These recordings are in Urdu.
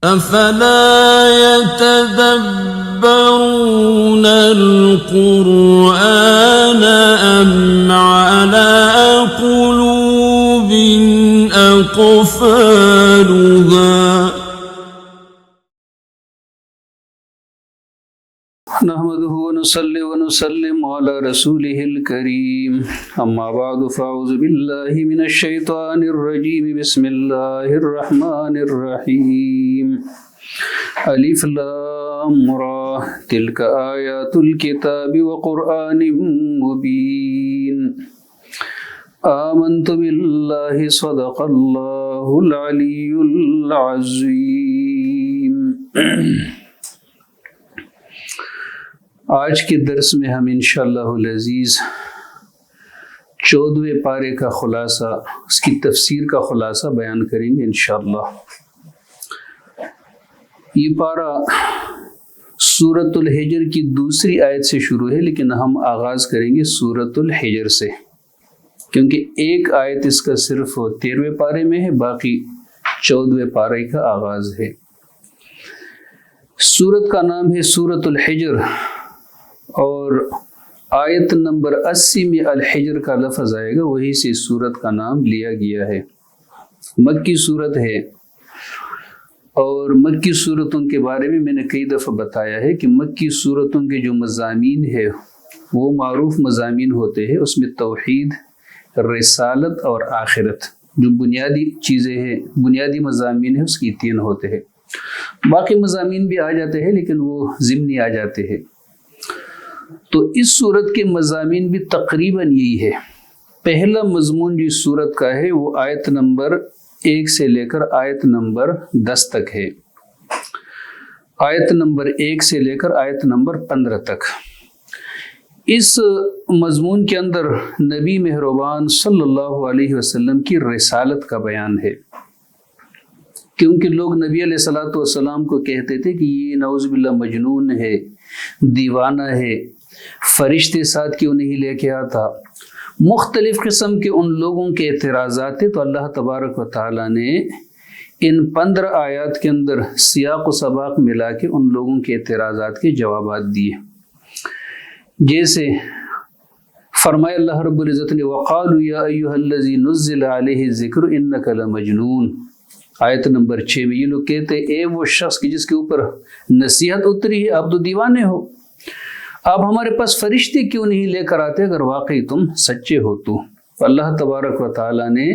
أفلا يتدبرون القرآن أم على قلوب أقفالها نحمده ونصلي ونسلم على رسوله الكريم أما بعد فأعوذ بالله من الشيطان الرجيم بسم الله الرحمن الرحيم ألف لام را تلك آيات الكتاب وقرآن مبين آمنت بالله صدق الله العلي العظيم آج کے درس میں ہم انشاءاللہ العزیز 14ویں پارے کا خلاصہ، اس کی تفسیر کا خلاصہ بیان کریں گے انشاءاللہ۔ یہ پارہ سورۃ الحجر کی دوسری آیت سے شروع ہے، لیکن ہم آغاز کریں گے سورۃ الحجر سے، کیونکہ ایک آیت اس کا صرف 13ویں پارے میں ہے، باقی 14ویں پارے کا آغاز ہے۔ سورت کا نام ہے سورۃ الحجر، اور آیت نمبر 80 میں الحجر کا لفظ آئے گا، وہی سے سورت کا نام لیا گیا ہے۔ مکی سورت ہے، اور مکی صورتوں کے بارے میں نے کئی دفعہ بتایا ہے کہ مکی صورتوں کے جو مضامین ہے وہ معروف مضامین ہوتے ہیں، اس میں توحید، رسالت اور آخرت جو بنیادی چیزیں ہیں، بنیادی مضامین ہیں، اس کی 3 ہوتے ہیں۔ باقی مضامین بھی آ جاتے ہیں لیکن وہ ضمنی آ جاتے ہیں۔ تو اس صورت کے مضامین بھی تقریباً یہی ہے۔ پہلا مضمون جو اس صورت کا ہے وہ آیت نمبر 1 سے لے کر آیت نمبر 10 تک ہے، آیت نمبر 1 سے لے کر آیت نمبر 15 تک۔ اس مضمون کے اندر نبی مہربان صلی اللہ علیہ وسلم کی رسالت کا بیان ہے، کیونکہ لوگ نبی علیہ الصلوۃ والسلام کو کہتے تھے کہ یہ نعوذ باللہ مجنون ہے، دیوانہ ہے، فرشتے ساتھ کیوں نہیں لے کے آتا۔ مختلف قسم کے ان لوگوں کے اعتراضات تھے، تو اللہ تبارک و تعالیٰ نے ان 15 آیات کے اندر سیاق و سباق ملا کے ان لوگوں کے اعتراضات کے جوابات دیے۔ جیسے فرمایا اللہ رب العزت نے وَقَالُوا يَا أَيُّهَا الَّذِي نُزِّلَ عَلَيْهِ الذِّكْرُ إِنَّكَ لَمَجْنُونَ۔ آیت نمبر 6 میں یہ لوگ کہتے ہیں اے وہ شخص کی جس کے اوپر نصیحت اتری ہے، آپ تو دیوانے ہو، آپ ہمارے پاس فرشتے کیوں نہیں لے کر آتے اگر واقعی تم سچے ہو تو۔ اللہ تبارک و تعالیٰ نے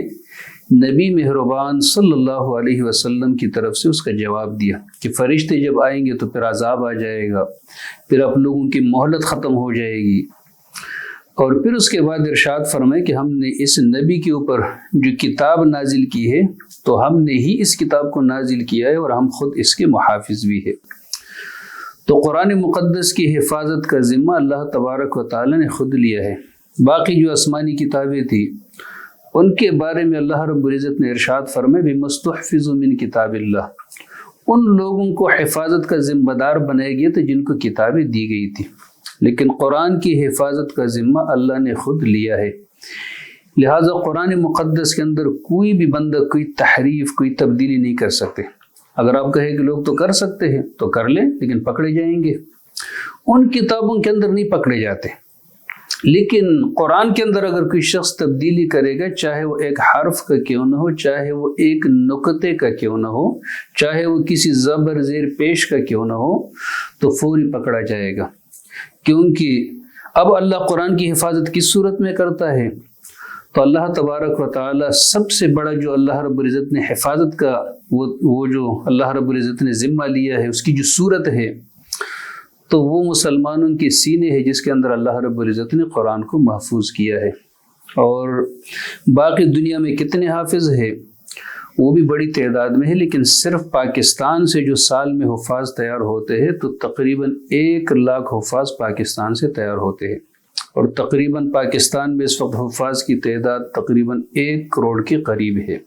نبی مہربان صلی اللہ علیہ وسلم کی طرف سے اس کا جواب دیا کہ فرشتے جب آئیں گے تو پھر عذاب آ جائے گا، پھر آپ لوگوں کی مہلت ختم ہو جائے گی، اور پھر اس کے بعد ارشاد فرمائے کہ ہم نے اس نبی کے اوپر جو کتاب نازل کی ہے تو ہم نے ہی اس کتاب کو نازل کیا ہے اور ہم خود اس کے محافظ بھی ہے۔ تو قرآن مقدس کی حفاظت کا ذمہ اللہ تبارک و تعالی نے خود لیا ہے۔ باقی جو آسمانی کتابیں تھیں ان کے بارے میں اللہ رب العزت نے ارشاد فرمائے بِمَسْتُحْفِظُ مِنْ کتاب اللہ، ان لوگوں کو حفاظت کا ذمہ دار بنایا گیا تھا جن کو کتابیں دی گئی تھی، لیکن قرآن کی حفاظت کا ذمہ اللہ نے خود لیا ہے۔ لہٰذا قرآن مقدس کے اندر کوئی بھی بندہ کوئی تحریف، کوئی تبدیلی نہیں کر سکتے۔ اگر آپ کہیں کہ لوگ تو کر سکتے ہیں تو کر لیں، لیکن پکڑے جائیں گے۔ ان کتابوں کے اندر نہیں پکڑے جاتے، لیکن قرآن کے اندر اگر کوئی شخص تبدیلی کرے گا، چاہے وہ ایک حرف کا کیوں نہ ہو، چاہے وہ ایک نقطے کا کیوں نہ ہو، چاہے وہ کسی زبر زیر پیش کا کیوں نہ ہو، تو فوری پکڑا جائے گا۔ کیونکہ اب اللہ قرآن کی حفاظت کس صورت میں کرتا ہے؟ تو اللہ تبارک و تعالی سب سے بڑا جو اللہ رب العزت نے حفاظت کا وہ جو اللہ رب العزت نے ذمہ لیا ہے، اس کی جو صورت ہے تو وہ مسلمانوں کے سینے ہے جس کے اندر اللہ رب العزت نے قرآن کو محفوظ کیا ہے۔ اور باقی دنیا میں کتنے حافظ ہیں وہ بھی بڑی تعداد میں ہے، لیکن صرف پاکستان سے جو سال میں حفاظ تیار ہوتے ہیں تو تقریباً 1 لاکھ حفاظ پاکستان سے تیار ہوتے ہیں، اور تقریباً پاکستان میں اس وقت حفاظ کی تعداد تقریباً 1 کروڑ کے قریب ہے۔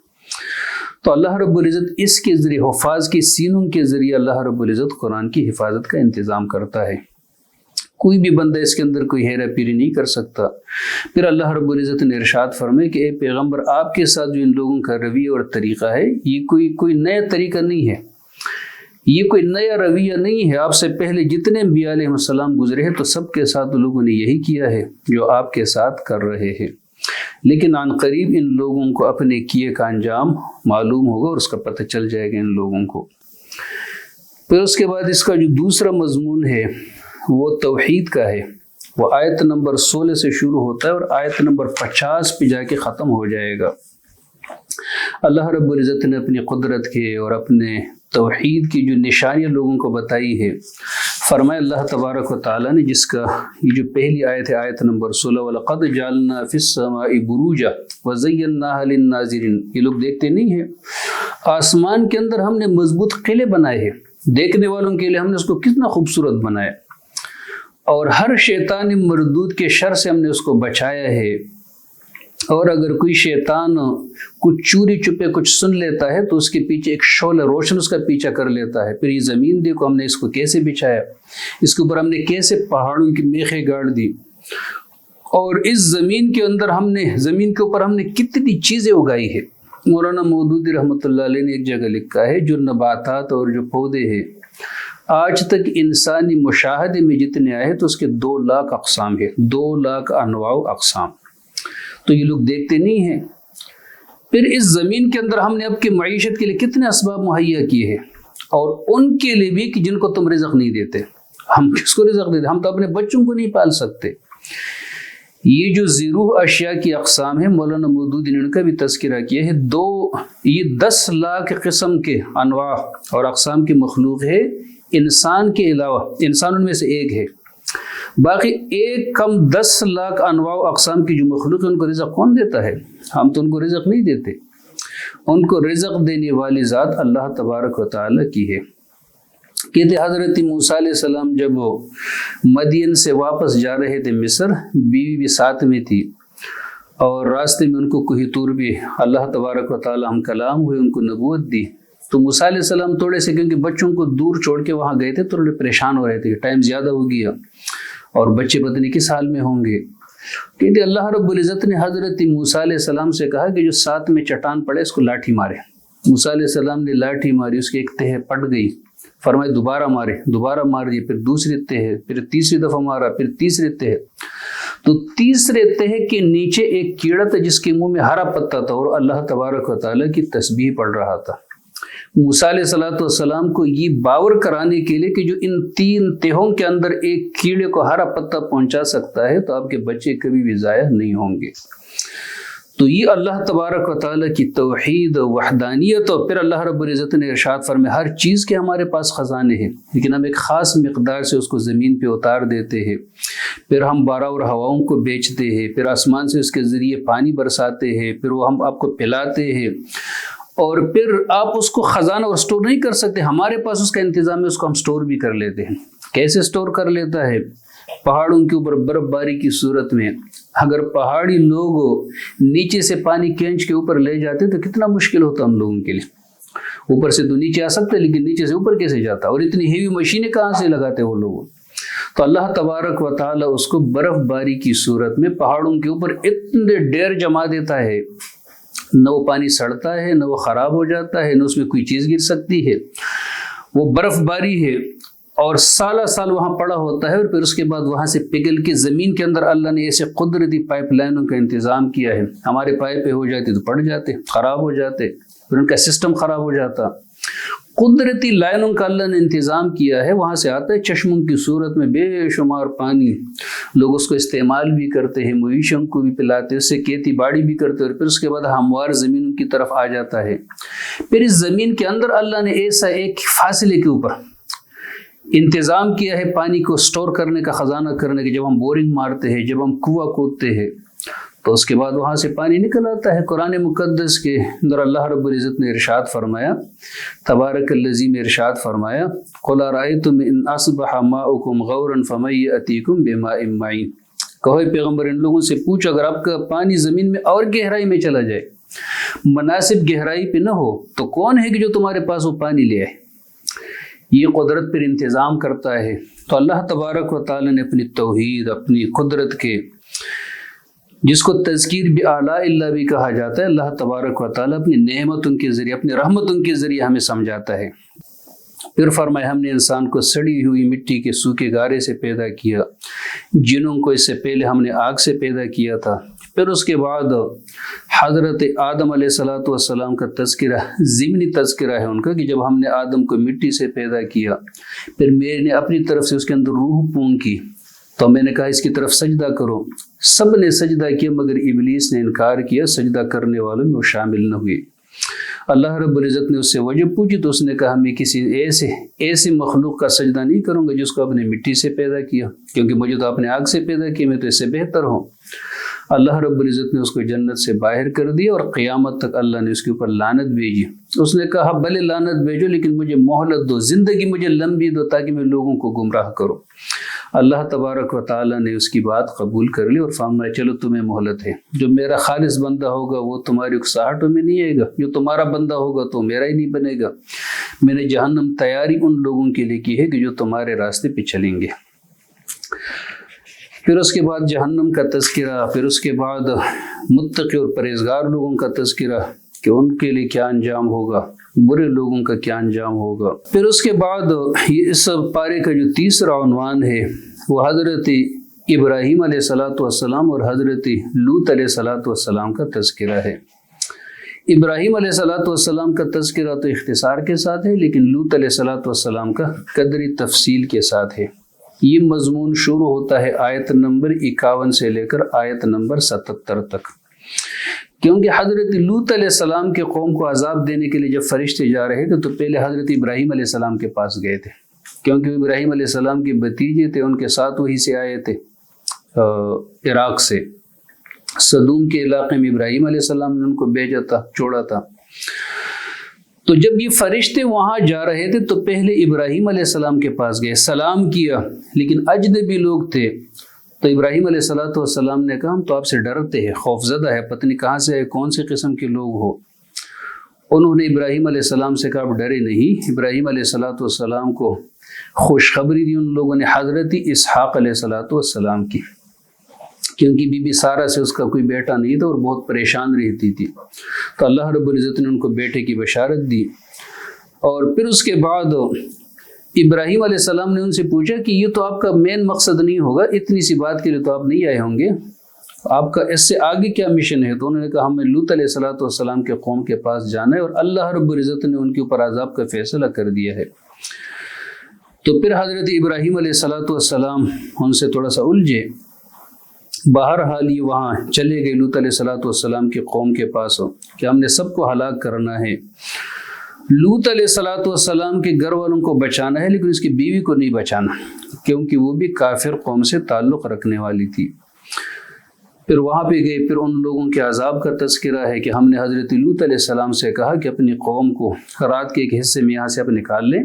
تو اللہ رب العزت اس کے ذریعے، حفاظ کے سینوں کے ذریعے اللہ رب العزت قرآن کی حفاظت کا انتظام کرتا ہے۔ کوئی بھی بندہ اس کے اندر کوئی ہیرا پھیری نہیں کر سکتا۔ پھر اللہ رب العزت نے ارشاد فرمائے کہ اے پیغمبر، آپ کے ساتھ جو ان لوگوں کا رویہ اور طریقہ ہے یہ کوئی نیا طریقہ نہیں ہے، یہ کوئی نیا رویہ نہیں ہے، آپ سے پہلے جتنے انبیاء علیہ السلام گزرے ہیں تو سب کے ساتھ لوگوں نے یہی کیا ہے جو آپ کے ساتھ کر رہے ہیں، لیکن عن قریب ان لوگوں کو اپنے کیے کا انجام معلوم ہوگا اور اس کا پتہ چل جائے گا ان لوگوں کو۔ پھر اس کے بعد اس کا جو دوسرا مضمون ہے وہ توحید کا ہے، وہ آیت نمبر 16 سے شروع ہوتا ہے اور آیت نمبر 50 پہ جا کے ختم ہو جائے گا۔ اللہ رب العزت نے اپنی قدرت کے اور اپنے توحید کی جو نشانیاں لوگوں کو بتائی ہے، فرمایا اللہ تبارک و تعالیٰ نے، جس کا یہ جو پہلی آیت ہے آیت نمبر 16، وَلَقَدْ جَعَلْنَا فِي السَّمَاءِ بُرُوجًا وَزَيَّنَّاهَا لِلنَّاظِرِينَ، یہ لوگ دیکھتے نہیں ہیں، آسمان کے اندر ہم نے مضبوط قلعے بنائے ہیں، دیکھنے والوں کے لیے ہم نے اس کو کتنا خوبصورت بنایا، اور ہر شیطان مردود کے شر سے ہم نے اس کو بچایا ہے، اور اگر کوئی شیطان کچھ چوری چھپے کچھ سن لیتا ہے تو اس کے پیچھے ایک شعلہ روشن اس کا پیچھا کر لیتا ہے۔ پھر یہ زمین دیکھو ہم نے اس کو کیسے بچھایا، اس کے اوپر ہم نے کیسے پہاڑوں کی میخیں گاڑ دی، اور اس زمین کے اندر زمین کے اوپر ہم نے کتنی چیزیں اگائی ہے۔ مولانا مودودی رحمۃ اللہ علیہ نے ایک جگہ لکھا ہے، جو نباتات اور جو پودے ہیں آج تک انسانی مشاہدے میں جتنے آئے تو اس کے 2 لاکھ اقسام ہے، 2 لاکھ انواع و اقسام، تو یہ لوگ دیکھتے نہیں ہیں۔ پھر اس زمین کے اندر ہم نے اب کی معیشت کے لیے کتنے اسباب مہیا کیے ہیں، اور ان کے لیے بھی کہ جن کو تم رزق نہیں دیتے، ہم کس کو رزق دیتے؟ ہم تو اپنے بچوں کو نہیں پال سکتے۔ یہ جو زیروح اشیاء کی اقسام ہے، مولانا مودودی نے ان کا بھی تذکرہ کیا ہے، یہ 10 لاکھ قسم کے انواع اور اقسام کی مخلوق ہے انسان کے علاوہ، انسان ان میں سے ایک ہے، باقی ایک کم 10 لاکھ انواع و اقسام کی جو مخلوق ہے ان کو رزق کون دیتا ہے؟ ہم تو ان کو رزق نہیں دیتے، ان کو رزق دینے والی ذات اللہ تبارک و تعالیٰ کی ہے۔ کہتے حضرت موسیٰ علیہ السلام جب وہ مدین سے واپس جا رہے تھے مصر، بیوی بھی ساتھ میں تھی، اور راستے میں ان کو کوہ طور بھی اللہ تبارک و تعالیٰ ہم کلام ہوئے، ان کو نبوت دی، تو موسیٰ علیہ السلام تھوڑے سے کیونکہ بچوں کو دور چھوڑ کے وہاں گئے تھے تو تھوڑے پریشان ہو رہے تھے کہ ٹائم زیادہ ہو گیا اور بچے پتہ نہیں کس حال میں ہوں گے۔ کہتے اللہ رب العزت نے حضرت موسیٰ علیہ السلام سے کہا کہ جو ساتھ میں چٹان پڑے اس کو لاٹھی مارے۔ موسیٰ علیہ السلام نے لاٹھی ماری، اس کی ایک تہ پٹ گئی، فرمائے دوبارہ مارے، دوبارہ مار دی، پھر دوسری تہ، پھر تیسری دفعہ مارا، پھر تیسری تہ، تو تیسرے تہ کے نیچے ایک کیڑا تھا جس کے منہ میں ہرا پتا تھا اور اللہ تبارک و تعالیٰ کی تسبیح پڑھ رہا تھا۔ موسیٰ علیہ السلام کو یہ باور کرانے کے لیے کہ جو ان 3 تہوں کے اندر ایک کیڑے کو ہرا پتا پہنچا سکتا ہے تو آپ کے بچے کبھی بھی ضائع نہیں ہوں گے۔ تو یہ اللہ تبارک و تعالیٰ کی توحید و وحدانیت، اور پھر اللہ رب العزت نے ارشاد فرمایا ہر چیز کے ہمارے پاس خزانے ہیں، لیکن ہم ایک خاص مقدار سے اس کو زمین پہ اتار دیتے ہیں، پھر ہم بارہ اور ہواؤں کو بیچتے ہیں، پھر آسمان سے اس کے ذریعے پانی برساتے ہیں، پھر وہ ہم آپ کو پلاتے ہیں، اور پھر آپ اس کو خزانہ اور سٹور نہیں کر سکتے، ہمارے پاس اس کا انتظام ہے، اس کو ہم سٹور بھی کر لیتے ہیں۔ کیسے سٹور کر لیتا ہے؟ پہاڑوں کے اوپر برف باری کی صورت میں اگر پہاڑی لوگ نیچے سے پانی کھینچ کے اوپر لے جاتے تو کتنا مشکل ہوتا ان لوگوں کے لیے، اوپر سے تو نیچے آ سکتے لیکن نیچے سے اوپر کیسے جاتا، اور اتنی ہیوی مشینیں کہاں سے لگاتے وہ لوگ؟ تو اللہ تبارک و تعالیٰ اس کو برف باری کی صورت میں پہاڑوں کے اوپر اتنے ڈیر جما دیتا ہے، نہ وہ پانی سڑتا ہے، نہ وہ خراب ہو جاتا ہے، نہ اس میں کوئی چیز گر سکتی ہے، وہ برف باری ہے اور سالہ سال وہاں پڑا ہوتا ہے، اور پھر اس کے بعد وہاں سے پگھل کے زمین کے اندر اللہ نے ایسے قدرتی پائپ لائنوں کا انتظام کیا ہے، ہمارے پائپ ہو جاتے تو پڑ جاتے، خراب ہو جاتے، پھر ان کا سسٹم خراب ہو جاتا۔ قدرتی لائنوں کا اللہ نے انتظام کیا ہے، وہاں سے آتا ہے چشموں کی صورت میں بے شمار پانی، لوگ اس کو استعمال بھی کرتے ہیں، مویشیوں کو بھی پلاتے، اس سے کھیتی باڑی بھی کرتے، اور پھر اس کے بعد ہموار زمینوں کی طرف آ جاتا ہے۔ پھر اس زمین کے اندر اللہ نے ایسا ایک فاصلے کے اوپر انتظام کیا ہے پانی کو سٹور کرنے کا، خزانہ کرنے کا، جب ہم بورنگ مارتے ہیں، جب ہم کنواں کھودتے ہیں تو اس کے بعد وہاں سے پانی نکل آتا ہے۔ قرآن مقدس کے اندر اللہ رب العزت نے ارشاد فرمایا، تبارک الذی میں ارشاد فرمایا، قل ارأیتم ان اصبح ماؤکم غورا فمن یأتیکم بماء معین، کہو پیغمبر ان لوگوں سے پوچھو اگر آپ کا پانی زمین میں اور گہرائی میں چلا جائے، مناسب گہرائی پہ نہ ہو، تو کون ہے کہ جو تمہارے پاس وہ پانی لے آئے؟ یہ قدرت پر انتظام کرتا ہے۔ تو اللہ تبارک و تعالی نے اپنی توحید، اپنی قدرت کے، جس کو تذکیر بآلاء اللہ بھی کہا جاتا ہے، اللہ تبارک و تعالی اپنی نعمتوں کے ذریعے، اپنی رحمتوں کے ذریعے ہمیں سمجھاتا ہے۔ پھر فرمایا ہم نے انسان کو سڑی ہوئی مٹی کے سوکھے گارے سے پیدا کیا، جنوں کو اس سے پہلے ہم نے آگ سے پیدا کیا تھا۔ پھر اس کے بعد حضرت آدم علیہ الصلوۃ والسلام کا تذکرہ، ضمنی تذکرہ ہے ان کا کہ جب ہم نے آدم کو مٹی سے پیدا کیا، پھر میں نے اپنی طرف سے اس کے اندر روح پونکی تو میں نے کہا اس کی طرف سجدہ کرو، سب نے سجدہ کیا مگر ابلیس نے انکار کیا، سجدہ کرنے والوں میں وہ شامل نہ ہوئے۔ اللہ رب العزت نے اس سے وجہ پوچھی تو اس نے کہا میں کسی ایسے مخلوق کا سجدہ نہیں کروں گا جس کو آپ نے مٹی سے پیدا کیا، کیونکہ مجھے تو آپ نے آگ سے پیدا کیا، میں تو اس سے بہتر ہوں۔ اللہ رب العزت نے اس کو جنت سے باہر کر دیا اور قیامت تک اللہ نے اس کے اوپر لعنت بھیجی۔ اس نے کہا بھلے لعنت بھیجو لیکن مجھے مہلت دو، زندگی مجھے لمبی دو تاکہ میں لوگوں کو گمراہ کروں۔ اللہ تبارک و تعالیٰ نے اس کی بات قبول کر لی اور فرمایا چلو تمہیں مہلت ہے، جو میرا خالص بندہ ہوگا وہ تمہاری اکساہٹوں میں نہیں آئے گا، جو تمہارا بندہ ہوگا تو میرا ہی نہیں بنے گا۔ میں نے جہنم تیاری ان لوگوں کے لیے کی ہے کہ جو تمہارے راستے پہ چلیں گے۔ پھر اس کے بعد جہنم کا تذکرہ، پھر اس کے بعد متقی اور پرہیزگار لوگوں کا تذکرہ کہ ان کے لیے کیا انجام ہوگا، برے لوگوں کا کیا انجام ہوگا۔ پھر اس کے بعد اس پارے کا جو تیسرا عنوان ہے وہ حضرت ابراہیم علیہ الصلوۃ والسلام اور حضرت لوط علیہ الصلوۃ والسلام کا تذکرہ ہے۔ ابراہیم علیہ الصلوۃ والسلام کا تذکرہ تو اختصار کے ساتھ ہے، لیکن لوط علیہ الصلوۃ والسلام کا قدری تفصیل کے ساتھ ہے۔ یہ مضمون شروع ہوتا ہے آیت نمبر 51 سے لے کر آیت نمبر 77 تک، کیونکہ حضرت لوط علیہ السلام کے قوم کو عذاب دینے کے لیے جب فرشتے جا رہے تھے تو پہلے حضرت ابراہیم علیہ السلام کے پاس گئے تھے، کیونکہ ابراہیم علیہ السلام کے بھتیجے تھے، ان کے ساتھ وہی سے آئے تھے عراق سے، صدوم کے علاقے میں ابراہیم علیہ السلام نے ان کو بھیجا تھا، چھوڑا تھا۔ تو جب یہ فرشتے وہاں جا رہے تھے تو پہلے ابراہیم علیہ السلام کے پاس گئے، سلام کیا، لیکن اجنبی لوگ تھے تو ابراہیم علیہ السلام نے کہا ہم تو آپ سے ڈرتے ہیں، خوف زدہ ہے، پتہ نہیں کہاں سے ہے، کون سے قسم کے لوگ ہو۔ انہوں نے ابراہیم علیہ السلام سے کہا آپ ڈرے نہیں۔ ابراہیم علیہ السلام کو خوشخبری دی ان لوگوں نے حضرت اسحاق علیہ السلام کی، کیونکہ بی بی سارہ سے اس کا کوئی بیٹا نہیں تھا اور بہت پریشان رہتی تھی، تو اللہ رب العزت نے ان کو بیٹے کی بشارت دی۔ اور پھر اس کے بعد ابراہیم علیہ السلام نے ان سے پوچھا کہ یہ تو آپ کا مین مقصد نہیں ہوگا، اتنی سی بات کے لیے تو آپ نہیں آئے ہوں گے، آپ کا اس سے آگے کیا مشن ہے؟ تو انہوں نے کہا ہمیں لوط علیہ السلام کے قوم کے پاس جانا ہے اور اللہ رب العزت نے ان کے اوپر عذاب کا فیصلہ کر دیا ہے۔ تو پھر حضرت ابراہیم علیہ السلام ان سے تھوڑا سا الجھے، بہرحال یہ وہاں چلے گئے لوط علیہ السلام کے قوم کے پاس کہ ہم نے سب کو ہلاک کرنا ہے، لوط علیہ السلام کے گھر والوں کو بچانا ہے لیکن اس کی بیوی کو نہیں بچانا، کیونکہ وہ بھی کافر قوم سے تعلق رکھنے والی تھی۔ پھر وہاں پہ گئے، پھر ان لوگوں کے عذاب کا تذکرہ ہے کہ ہم نے حضرت لوط علیہ السلام سے کہا کہ اپنی قوم کو رات کے ایک حصے میں یہاں سے آپ نکال لیں،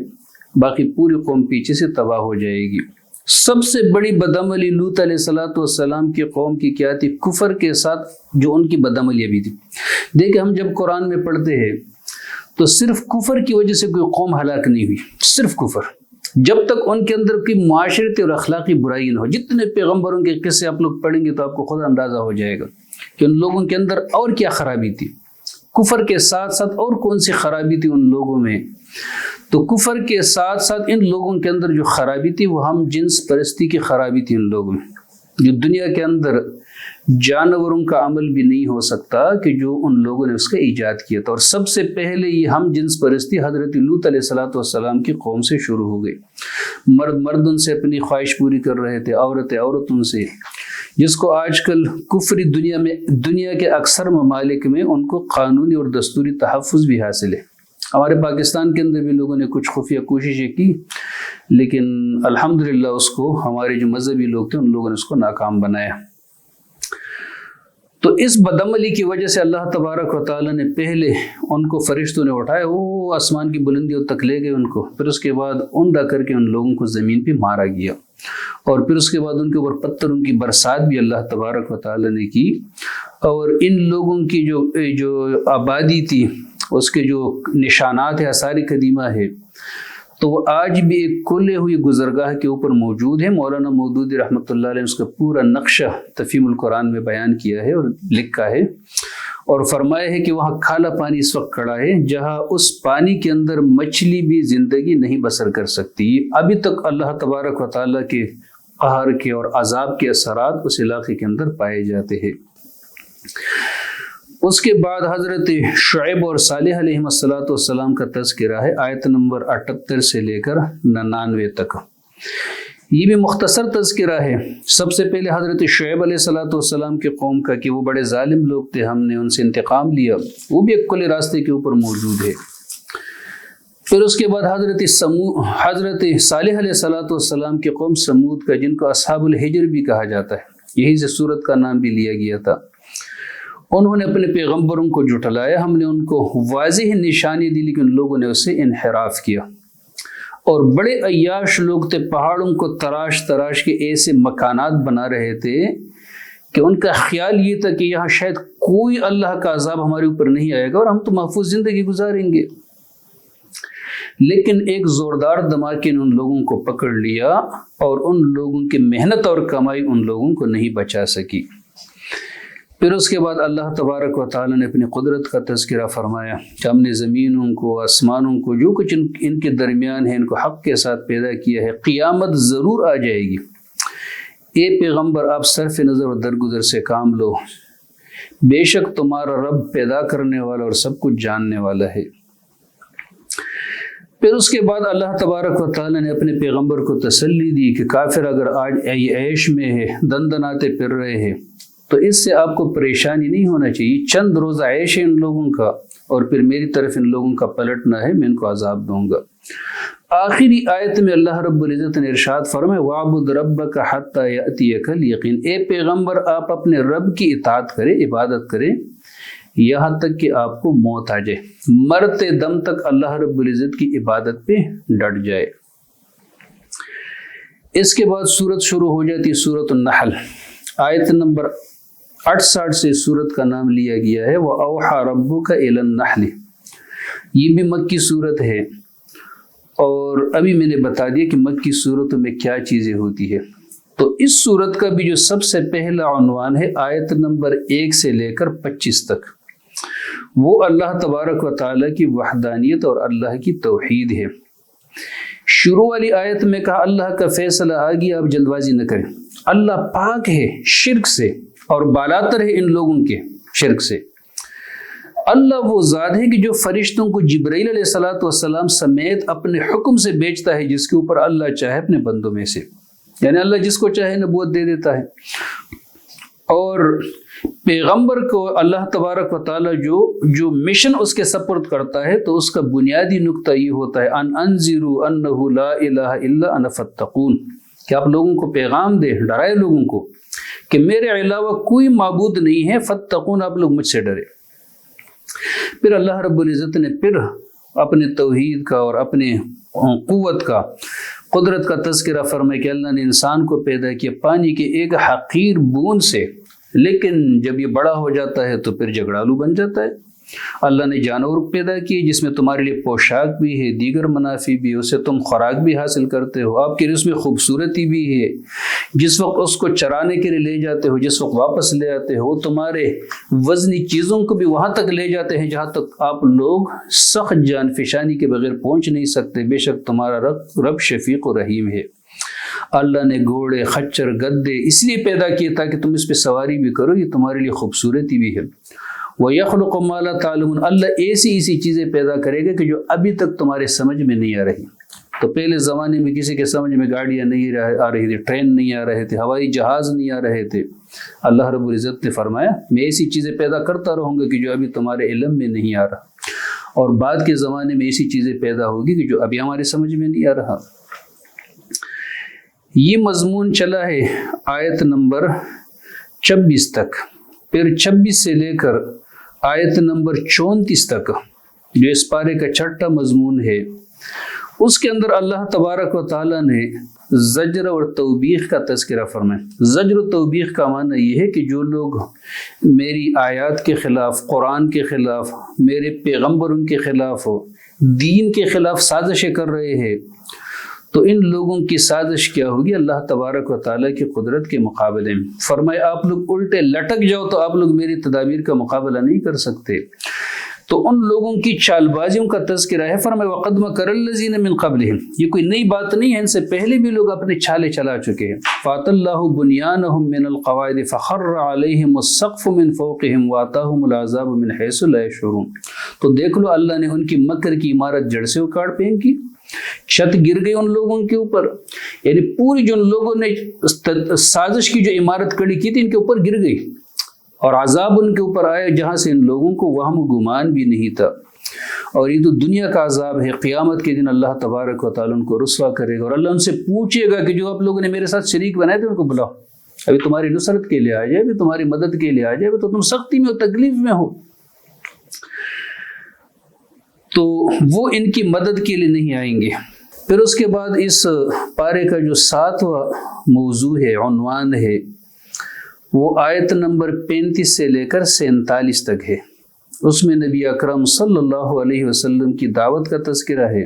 باقی پوری قوم پیچھے سے تباہ ہو جائے گی۔ سب سے بڑی بدعملی لوط علیہ السلام کی قوم کی کیا تھی؟ کفر کے ساتھ جو ان کی بدعملی ابھی تھی۔ دیکھیں ہم جب قرآن میں پڑھتے ہیں تو صرف کفر کی وجہ سے کوئی قوم ہلاک نہیں ہوئی، صرف کفر، جب تک ان کے اندر کوئی معاشرتی اور اخلاقی برائی نہ ہو۔ جتنے پیغمبروں کے قصے آپ لوگ پڑھیں گے تو آپ کو خود اندازہ ہو جائے گا کہ ان لوگوں کے اندر اور کیا خرابی تھی، کفر کے ساتھ ساتھ اور کون سی خرابی تھی ان لوگوں میں۔ تو کفر کے ساتھ ساتھ ان لوگوں کے اندر جو خرابی تھی وہ ہم جنس پرستی کی خرابی تھی ان لوگوں میں، جو دنیا کے اندر جانوروں کا عمل بھی نہیں ہو سکتا کہ جو ان لوگوں نے اس کا ایجاد کیا تھا۔ اور سب سے پہلے یہ ہم جنس پرستی حضرت لوط علیہ السلام کی قوم سے شروع ہو گئی۔ مرد ان سے اپنی خواہش پوری کر رہے تھے، عورتوں سے، جس کو آج کل کفری دنیا کے اکثر ممالک میں ان کو قانونی اور دستوری تحفظ بھی حاصل ہے۔ ہمارے پاکستان کے اندر بھی لوگوں نے کچھ خفیہ کوششیں کی، لیکن الحمدللہ اس کو ہمارے جو مذہبی لوگ تھے ان لوگوں نے اس کو ناکام بنایا۔ تو اس بدعملی کی وجہ سے اللہ تبارک و تعالیٰ نے پہلے ان کو فرشتوں نے اٹھایا، وہ آسمان کی بلندیوں تک لے گئے ان کو، پھر اس کے بعد عمدہ کر کے ان لوگوں کو زمین پہ مارا گیا، اور پھر اس کے بعد ان کے اوپر پتھروں کی برسات بھی اللہ تبارک و تعالیٰ نے کی۔ اور ان لوگوں کی جو آبادی تھی اس کے جو نشانات ہے، آثار قدیمہ ہے، تو وہ آج بھی ایک کھلے ہوئی گزرگاہ کے اوپر موجود ہے۔ مولانا مودودی رحمۃ اللہ علیہ نے اس کا پورا نقشہ تفہیم القرآن میں بیان کیا ہے اور لکھا ہے۔ اور فرمایا ہے کہ وہاں کھالا پانی اس وقت کھڑا ہے جہاں اس پانی کے اندر مچھلی بھی زندگی نہیں بسر کر سکتی۔ ابھی تک اللہ تبارک و تعالیٰ کے قہر کے اور عذاب کے اثرات اس علاقے کے اندر پائے جاتے ہیں۔ اس کے بعد حضرت شعیب اور صالح علیہ السلام کا تذکرہ ہے، آیت نمبر 78 سے لے کر 99 تک۔ یہ بھی مختصر تذکرہ ہے۔ سب سے پہلے حضرت شعیب علیہ السلام کے قوم کا کہ وہ بڑے ظالم لوگ تھے، ہم نے ان سے انتقام لیا، وہ بھی ایک کھلے راستے کے اوپر موجود ہے۔ پھر اس کے بعد حضرت صالح علیہ السلام کے قوم سمود کا، جن کو اصحاب الحجر بھی کہا جاتا ہے، یہی سے سورت کا نام بھی لیا گیا تھا۔ انہوں نے اپنے پیغمبروں کو جھٹلایا، ہم نے ان کو واضح نشانی دی لیکن لوگوں نے اس سے انحراف کیا، اور بڑے عیاش لوگ تھے، پہاڑوں کو تراش تراش کے ایسے مکانات بنا رہے تھے کہ ان کا خیال یہ تھا کہ یہاں شاید کوئی اللہ کا عذاب ہمارے اوپر نہیں آئے گا اور ہم تو محفوظ زندگی گزاریں گے۔ لیکن ایک زوردار دھماکے نے ان لوگوں کو پکڑ لیا اور ان لوگوں کی محنت اور کمائی ان لوگوں کو نہیں بچا سکی۔ پھر اس کے بعد اللہ تبارک و تعالیٰ نے اپنی قدرت کا تذکرہ فرمایا کہ ہم نے زمینوں کو، آسمانوں کو، جو کچھ ان کے درمیان ہے، ان کو حق کے ساتھ پیدا کیا ہے، قیامت ضرور آ جائے گی۔ اے پیغمبر، آپ صرف نظر اور درگزر سے کام لو، بے شک تمہارا رب پیدا کرنے والا اور سب کچھ جاننے والا ہے۔ پھر اس کے بعد اللہ تبارک و تعالیٰ نے اپنے پیغمبر کو تسلی دی کہ کافر اگر آج عیش میں ہے، دندناتے پھر رہے ہیں، تو اس سے آپ کو پریشانی نہیں ہونا چاہیے، چند روزہ عیش ہے ان لوگوں کا، اور پھر میری طرف ان لوگوں کا پلٹنا ہے، میں ان کو عذاب دوں گا۔ آخری آیت میں اللہ رب العزت نے ارشاد فرمائے وَاعْبُدْ رَبَّكَ حَتَّى يَأْتِيَكَ الْيَقِينُ، اے پیغمبر آپ اپنے رب کی اطاعت کریں، عبادت کریں، یہاں تک کہ آپ کو موت آ جائے، مرتے دم تک اللہ رب العزت کی عبادت پہ ڈٹ جائے۔ اس کے بعد سورت شروع ہو جاتی سورت النحل، آیت نمبر 68 سے سورت کا نام لیا گیا ہے وَأَوْحَى رَبُّكَ إِلَى النَّحْلِ۔ یہ بھی مکی سورت ہے، اور ابھی میں نے بتا دیا کہ مکی صورتوں میں کیا چیزیں ہوتی ہے۔ تو اس صورت کا بھی جو سب سے پہلا عنوان ہے، آیت نمبر 1 سے لے کر 25 تک، وہ اللہ تبارک و تعالیٰ کی وحدانیت اور اللہ کی توحید ہے۔ شروع والی آیت میں کہا اللہ کا فیصلہ آ گیا، آپ جلد بازی نہ کریں، اللہ پاک ہے شرک سے اور بالاتر ہے ان لوگوں کے شرک سے۔ اللہ وہ ذات ہے کہ جو فرشتوں کو جبرائیل علیہ السلام سمیت اپنے حکم سے بھیجتا ہے، جس کے اوپر اللہ چاہے اپنے بندوں میں سے، یعنی اللہ جس کو چاہے نبوت دے دیتا ہے۔ اور پیغمبر کو اللہ تبارک و تعالیٰ جو مشن اس کے سپرد کرتا ہے، تو اس کا بنیادی نقطہ یہ ہوتا ہے ان انذروا انہ لا الہ الا انا فاتقون، کہ آپ لوگوں کو پیغام دے، ڈرائے لوگوں کو کہ میرے علاوہ کوئی معبود نہیں ہے، فاتقون، آپ لوگ مجھ سے ڈرے۔ پھر اللہ رب العزت نے پھر اپنے توحید کا اور اپنے قوت کا، قدرت کا تذکرہ فرمائے کہ اللہ نے انسان کو پیدا کیا پانی کے ایک حقیر بوند سے، لیکن جب یہ بڑا ہو جاتا ہے تو پھر جھگڑالو بن جاتا ہے۔ اللہ نے جانور پیدا کیے جس میں تمہارے لیے پوشاک بھی ہے، دیگر منافع بھی، اس سے تم خوراک بھی حاصل کرتے ہو، آپ کے رزق میں خوبصورتی بھی ہے، جس وقت اس کو چرانے کے لیے لے جاتے ہو، جس وقت واپس لے آتے ہو، تمہارے وزنی چیزوں کو بھی وہاں تک لے جاتے ہیں جہاں تک آپ لوگ سخت جان فشانی کے بغیر پہنچ نہیں سکتے، بے شک تمہارا رب شفیق و رحیم ہے۔ اللہ نے گھوڑے، خچر، گدے اس لیے پیدا کیے تاکہ تم اس پہ سواری بھی کرو، یہ تمہارے لیے خوبصورتی بھی ہے۔ وَيَخْلُقُ مَا لَا تَعْلَمُونَ، اللہ ایسی چیزیں پیدا کرے گا کہ جو ابھی تک تمہارے سمجھ میں نہیں آ رہی۔ تو پہلے زمانے میں کسی کے سمجھ میں گاڑیاں نہیں آ رہی تھی، ٹرین نہیں آ رہے تھے، ہوائی جہاز نہیں آ رہے تھے، اللہ رب العزت نے فرمایا میں ایسی چیزیں پیدا کرتا رہوں گا کہ جو ابھی تمہارے علم میں نہیں آ رہا، اور بعد کے زمانے میں ایسی چیزیں پیدا ہوگی کہ جو ابھی ہمارے سمجھ میں نہیں آ رہا۔ یہ مضمون چلا ہے آیت نمبر 26 تک، پھر 26 سے لے کر آیت نمبر 34 تک جو اس پارے کا چھٹا مضمون ہے، اس کے اندر اللہ تبارک و تعالیٰ نے زجر اور توبیخ کا تذکرہ فرمایا۔ زجر و توبیخ کا معنی یہ ہے کہ جو لوگ میری آیات کے خلاف، قرآن کے خلاف، میرے پیغمبروں کے خلاف، دین کے خلاف سازشیں کر رہے ہیں، تو ان لوگوں کی سازش کیا ہوگی اللہ تبارک و تعالیٰ کی قدرت کے مقابلے میں؟ فرمائے آپ لوگ الٹے لٹک جاؤ تو آپ لوگ میری تدابیر کا مقابلہ نہیں کر سکتے۔ تو ان لوگوں کی چال بازیوں کا تذکرہ ہے۔ فرمائے وَقَدْ مَكَرَ الَّذِينَ مِنْ قَبْلِهِمْ، یہ کوئی نئی بات نہیں ہے، ان سے پہلے بھی لوگ اپنے چھالے چلا چکے ہیں۔ فَأَتَى اللَّهُ بُنْيَانَهُمْ مِنَ الْقَوَاعِدِ فَخَرَّ عَلَيْهِمُ السَّقْفُ مِنْ فَوْقِهِمْ وَأَتَاهُمُ الْعَذَابُ مِنْ حَيْثُ لَا يَشْعُرُونَ۔ تو دیکھ لو اللہ نے ان کی مکر کی عمارت جڑ سے اکاڑ پھینک کی، چھت گر گئی ان لوگوں کے اوپر، یعنی پوری جو ان لوگوں نے سازش کی جو عمارت کھڑی کی تھی ان کے اوپر گر گئی، اور عذاب ان کے اوپر آیا جہاں سے ان لوگوں کو وہم و گمان بھی نہیں تھا۔ اور یہ تو دنیا کا عذاب ہے، قیامت کے دن اللہ تبارک و تعالیٰ ان کو رسوا کرے گا، اور اللہ ان سے پوچھے گا کہ جو آپ لوگوں نے میرے ساتھ شریک بنائے تھے ان کو بلاؤ، ابھی تمہاری نصرت کے لیے آ جائے، ابھی تمہاری مدد کے لیے آ جائے، ابھی تو تم سختی میں ہو، تکلیف میں ہو۔ تو وہ ان کی مدد کے لیے نہیں آئیں گے۔ پھر اس کے بعد اس پارے کا جو 7واں موضوع ہے، عنوان ہے، وہ آیت نمبر 35 سے لے کر 47 تک ہے۔ اس میں نبی اکرم صلی اللہ علیہ وسلم کی دعوت کا تذکرہ ہے،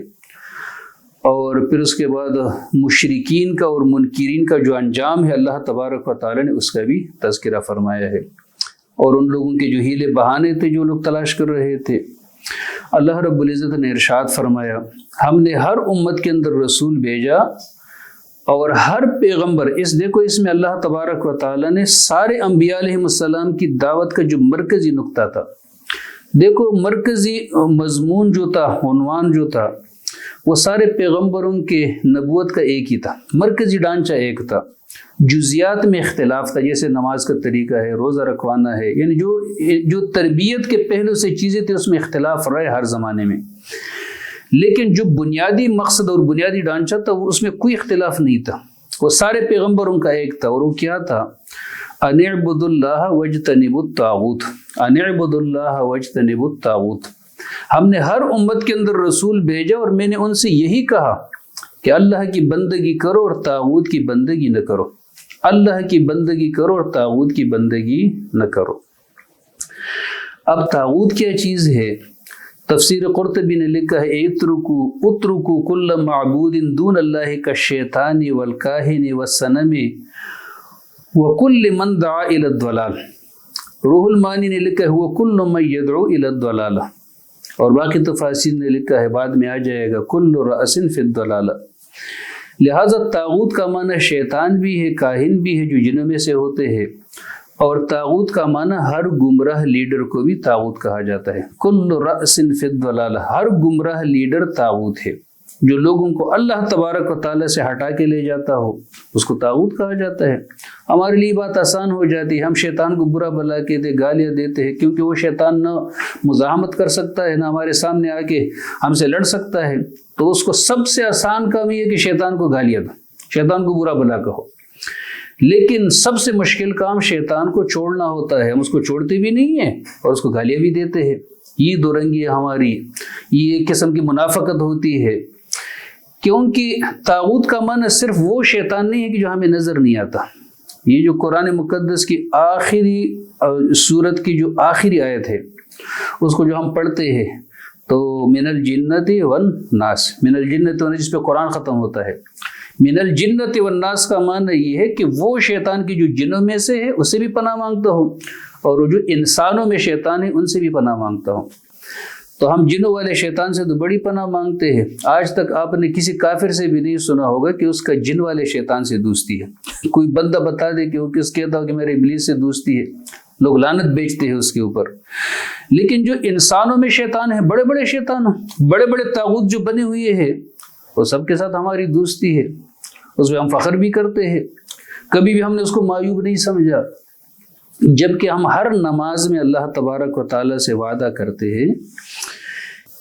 اور پھر اس کے بعد مشرکین کا اور منکرین کا جو انجام ہے اللہ تبارک و تعالی نے اس کا بھی تذکرہ فرمایا ہے، اور ان لوگوں کے جو ہیلے بہانے تھے جو لوگ تلاش کر رہے تھے۔ اللہ رب العزت نے ارشاد فرمایا، ہم نے ہر امت کے اندر رسول بھیجا، اور ہر پیغمبر، دیکھو اس میں اللہ تبارک و تعالی نے سارے انبیاء علیہ السلام کی دعوت کا جو مرکزی نقطہ تھا، دیکھو مرکزی مضمون جو تھا، عنوان جو تھا، وہ سارے پیغمبروں کے نبوت کا ایک ہی تھا، مرکزی ڈھانچہ ایک تھا، جزیات میں اختلاف تھا، جیسے نماز کا طریقہ ہے، روزہ رکھوانا ہے، یعنی جو تربیت کے پہلو سے چیزیں تھیں اس میں اختلاف رہے ہر زمانے میں، لیکن جو بنیادی مقصد اور بنیادی ڈھانچہ تھا اس میں کوئی اختلاف نہیں تھا، وہ سارے پیغمبروں کا ایک تھا، اور وہ کیا تھا؟ ان اعبدوا اللہ واجتنبوا الطاغوت، ان اعبدوا اللہ واجتنبوا الطاغوت۔ ہم نے ہر امت کے اندر رسول بھیجا، اور میں نے ان سے یہی کہا کہ اللہ کی بندگی کرو اور طاغوت کی بندگی نہ کرو، اللہ کی بندگی کرو اور طاغوت کی بندگی نہ کرو۔ اب طاغوت کیا چیز ہے؟ تفسیر قرطبی نے لکھا ہے، اترکو کل معبود دون اللہ کالشیطان والکاہن والصنم وکل من دعا الی الضلال۔ روح المانی نے لکھا ہے وکل من یدعو الی الضلال، اور باقی تفاسیر نے لکھا ہے، بعد میں آ جائے گا، کل رأس فی الضلال۔ لہٰذا طاغوت کا معنی شیطان بھی ہے، کاہن بھی ہے جو جنوں میں سے ہوتے ہیں، اور طاغوت کا معنی ہر گمراہ لیڈر کو بھی طاغوت کہا جاتا ہے۔ کل رأس فی الضلال، ہر گمراہ لیڈر طاغوت ہے، جو لوگوں کو اللہ تبارک و تعالیٰ سے ہٹا کے لے جاتا ہو اس کو طاغوت کہا جاتا ہے۔ ہمارے لیے بات آسان ہو جاتی ہے، ہم شیطان کو برا بلا کہتے، گالیاں دیتے ہیں، کیونکہ وہ شیطان نہ مزاحمت کر سکتا ہے، نہ ہمارے سامنے آ کے ہم سے لڑ سکتا ہے، تو اس کو سب سے آسان کام یہ ہے کہ شیطان کو گالیاں دو، شیطان کو برا بلا کہو۔ لیکن سب سے مشکل کام شیطان کو چھوڑنا ہوتا ہے، ہم اس کو چھوڑتے بھی نہیں ہیں اور اس کو گالیاں بھی دیتے ہیں۔ یہ دو رنگی ہے ہماری، یہ ایک قسم کی منافقت ہوتی ہے، کیونکہ طاغوت کا معنی صرف وہ شیطان نہیں ہے کہ جو ہمیں نظر نہیں آتا۔ یہ جو قرآن مقدس کی آخری سورت کی جو آخری آیت ہے، اس کو جو ہم پڑھتے ہیں تو من الجنت والناس، من الجنت والناس، جس پہ قرآن ختم ہوتا ہے، من الجنت والناس کا معنی یہ ہے کہ وہ شیطان کی جو جنوں میں سے ہے اسے بھی پناہ مانگتا ہوں، اور وہ جو انسانوں میں شیطان ہے ان سے بھی پناہ مانگتا ہوں۔ تو ہم جنوں والے شیطان سے تو بڑی پناہ مانگتے ہیں۔ آج تک آپ نے کسی کافر سے بھی نہیں سنا ہوگا کہ اس کا جن والے شیطان سے دوستی ہے۔ کوئی بندہ بتا دے کہ وہ کس کہتا ہو کہ میرے ابلیس سے دوستی ہے، لوگ لعنت بیچتے ہیں اس کے اوپر۔ لیکن جو انسانوں میں شیطان ہیں، بڑے بڑے شیطان، بڑے بڑے طاغوت جو بنے ہوئے ہیں، وہ سب کے ساتھ ہماری دوستی ہے، اس پہ ہم فخر بھی کرتے ہیں، کبھی بھی ہم نے اس کو معیوب نہیں سمجھا، جبکہ ہم ہر نماز میں اللہ تبارک و تعالیٰ سے وعدہ کرتے ہیں۔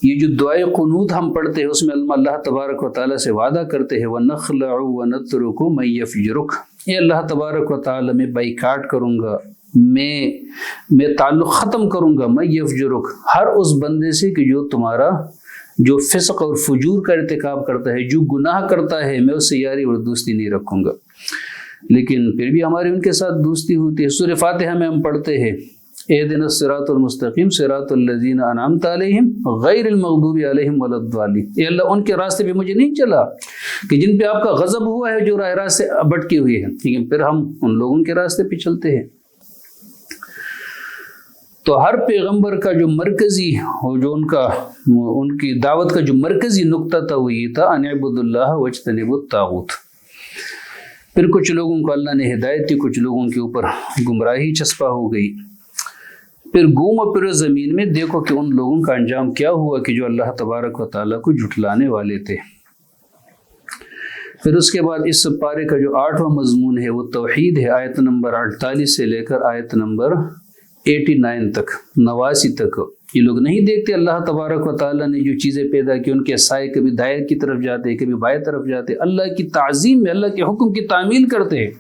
یہ جو دعائے قنوت ہم پڑھتے ہیں اس میں اللہ تبارک و تعالیٰ سے وعدہ کرتے ہیں، وَنَخْلَعُ وَنَتْرُكُ مَن يَفْجُرُكَ، یہ اللہ تبارک و تعالیٰ میں بائیکاٹ کروں گا، میں تعلق ختم کروں گا، مَن يَفْجُرُكَ، ہر اس بندے سے کہ جو تمہارا جو فسق اور فجور کا ارتکاب کرتا ہے، جو گناہ کرتا ہے، میں اس سے یاری اور دوستی نہیں رکھوں گا۔ لیکن پھر بھی ہماری ان کے ساتھ دوستی ہوتی ہے۔ سورہ فاتحہ میں ہم پڑھتے ہیں، اہدنا الصراط المستقیم صراط الذین انعمت علیہم غیر المغضوب علیہم ولا الضالین، اے اللہ ان کے راستے پہ مجھے نہیں چلا کہ جن پہ آپ کا غضب ہوا ہے، جو راہ راست سے بھٹکے ہوئے ہیں، لیکن پھر ہم ان لوگوں کے راستے پہ چلتے ہیں۔ تو ہر پیغمبر کا جو مرکزی جو ان کی دعوت کا جو مرکزی نقطہ تھا وہ یہ تھا ان اعبدوا اللہ واجتنبوا الطاغوت۔ پھر کچھ لوگوں کو اللہ نے ہدایت دی، کچھ لوگوں کے اوپر گمراہی چسپا ہو گئی۔ پھر گھومو پھرو زمین میں، دیکھو کہ ان لوگوں کا انجام کیا ہوا کہ جو اللہ تبارک و تعالیٰ کو جھٹلانے والے تھے۔ پھر اس کے بعد اس پارے کا جو 8واں مضمون ہے وہ توحید ہے، آیت نمبر 48 سے لے کر آیت نمبر 89 تک، 89 تک۔ یہ لوگ نہیں دیکھتے اللہ تبارک و تعالیٰ نے جو چیزیں پیدا کی، ان کے سائے کبھی دائر کی طرف جاتے، کبھی بائیں طرف جاتے، اللہ کی تعظیم میں، اللہ کے حکم کی تعمیل کرتے ہیں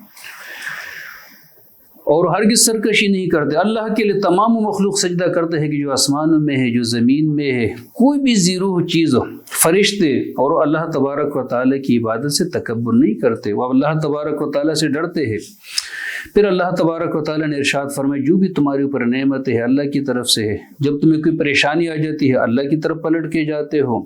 اور ہرگز سرکشی نہیں کرتے۔ اللہ کے لیے تمام مخلوق سجدہ کرتے ہیں کہ جو آسمانوں میں ہے، جو زمین میں ہے، کوئی بھی زیروح چیز ہو، فرشتے، اور اللہ تبارک و تعالیٰ کی عبادت سے تکبر نہیں کرتے، وہ اللہ تبارک و تعالیٰ سے ڈرتے ہیں۔ پھر اللہ تبارک و تعالیٰ نے ارشاد فرمایا جو بھی تمہارے اوپر نعمت ہے اللہ کی طرف سے ہے، جب تمہیں کوئی پریشانی آ جاتی ہے اللہ کی طرف پلٹ کے جاتے ہو،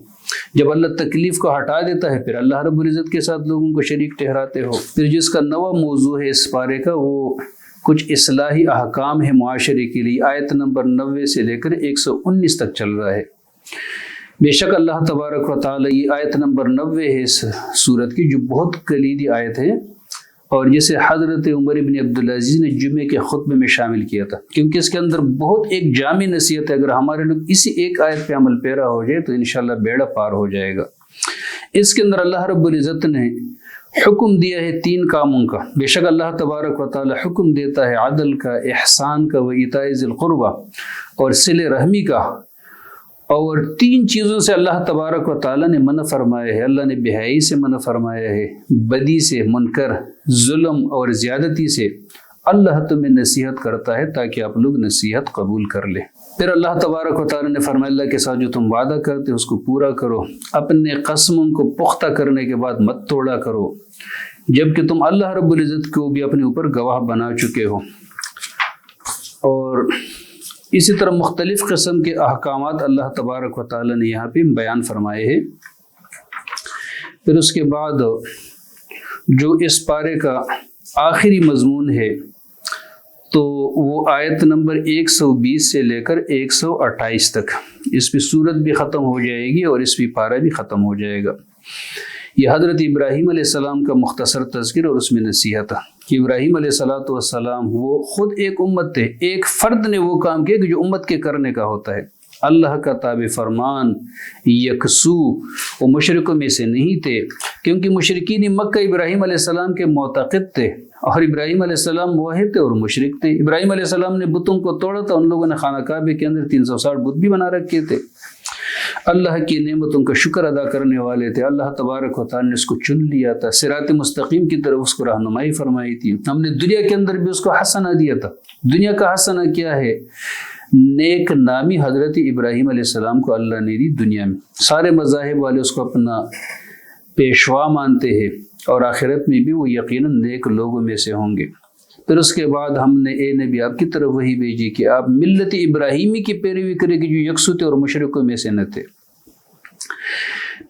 جب اللہ تکلیف کو ہٹا دیتا ہے پھر اللہ رب العزت کے ساتھ لوگوں کو شریک ٹھہراتے ہو۔ پھر جس کا 9واں موضوع ہے اس پارے کا وہ کچھ اصلاحی احکام ہے معاشرے کے لیے، آیت نمبر 90 سے لے کر 119 تک چل رہا ہے۔ بے شک اللہ تبارک و تعالیٰ، یہ آیت نمبر 90 ہے اس سورت کی، جو بہت کلیدی آیت ہے اور جسے حضرت عمر بن عبدالعزیز نے جمعے کے خطبے میں شامل کیا تھا، کیونکہ اس کے اندر بہت ایک جامع نصیحت ہے۔ اگر ہمارے لوگ اسی ایک آیت پہ عمل پیرا ہو جائے تو انشاءاللہ بیڑا پار ہو جائے گا۔ اس کے اندر اللہ رب العزت نے حکم دیا ہے 3 کاموں کا۔ بے شک اللہ تبارک و تعالی حکم دیتا ہے عدل کا، احسان کا، و ایتاء ذی القربہ، اور صلہ رحمی کا، اور 3 چیزوں سے اللہ تبارک و تعالی نے منع فرمایا ہے۔ اللہ نے بے حیائی سے منع فرمایا ہے، بدی سے، منکر، ظلم اور زیادتی سے۔ اللہ تمہیں نصیحت کرتا ہے تاکہ آپ لوگ نصیحت قبول کر لیں۔ پھر اللہ تبارک و تعالی نے فرمایا اللہ کے ساتھ جو تم وعدہ کرتے اس کو پورا کرو، اپنے قسموں کو پختہ کرنے کے بعد مت توڑا کرو، جبکہ تم اللہ رب العزت کو بھی اپنے اوپر گواہ بنا چکے ہو۔ اور اسی طرح مختلف قسم کے احکامات اللہ تبارک و تعالی نے یہاں پہ بیان فرمائے ہیں۔ پھر اس کے بعد جو اس پارے کا آخری مضمون ہے تو وہ آیت نمبر 120 سے لے کر 128 تک، اس پہ سورت بھی ختم ہو جائے گی اور اس پہ پارہ بھی ختم ہو جائے گا۔ یہ حضرت ابراہیم علیہ السلام کا مختصر تذکر اور اس میں نصیحت ہے کہ ابراہیم علیہ السلام وہ خود ایک امت تھے، ایک فرد نے وہ کام کیا کہ جو امت کے کرنے کا ہوتا ہے، اللہ کا تابع فرمان، یکسو۔ وہ مشرکوں میں سے نہیں تھے، کیونکہ مشرکین مکہ ابراہیم علیہ السلام کے معتقد تھے، اور ابراہیم علیہ السلام موحد تھے اور مشرک تھے۔ ابراہیم علیہ السلام نے بتوں کو توڑا تھا، ان لوگوں نے خانہ کعبے کے اندر 360 بت بھی بنا رکھے تھے۔ اللہ کی نعمتوں کا شکر ادا کرنے والے تھے، اللہ تبارک و تعالی نے اس کو چن لیا تھا، صراط مستقیم کی طرف اس کو رہنمائی فرمائی تھی۔ ہم نے دنیا کے اندر بھی اس کو حسنہ دیا تھا۔ دنیا کا حسنہ کیا ہے؟ نیک نامی حضرت ابراہیم علیہ السلام کو اللہ نے دی دنیا میں۔ سارے مذاہب والے اس کو اپنا پیشوا مانتے ہیں اور آخرت میں بھی وہ یقیناً نیک لوگوں میں سے ہوں گے۔ پھر اس کے بعد ہم نے اے نبی آپ کی طرف وہی بھیجی کہ آپ ملت ابراہیمی کی پیروی کرے کہ جو یکسو تھے اور مشرکوں میں سے نہ تھے۔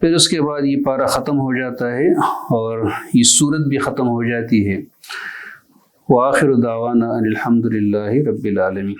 پھر اس کے بعد یہ پارہ ختم ہو جاتا ہے اور یہ سورت بھی ختم ہو جاتی ہے۔ وآخر دعوانا ان الحمد للہ رب العالمین۔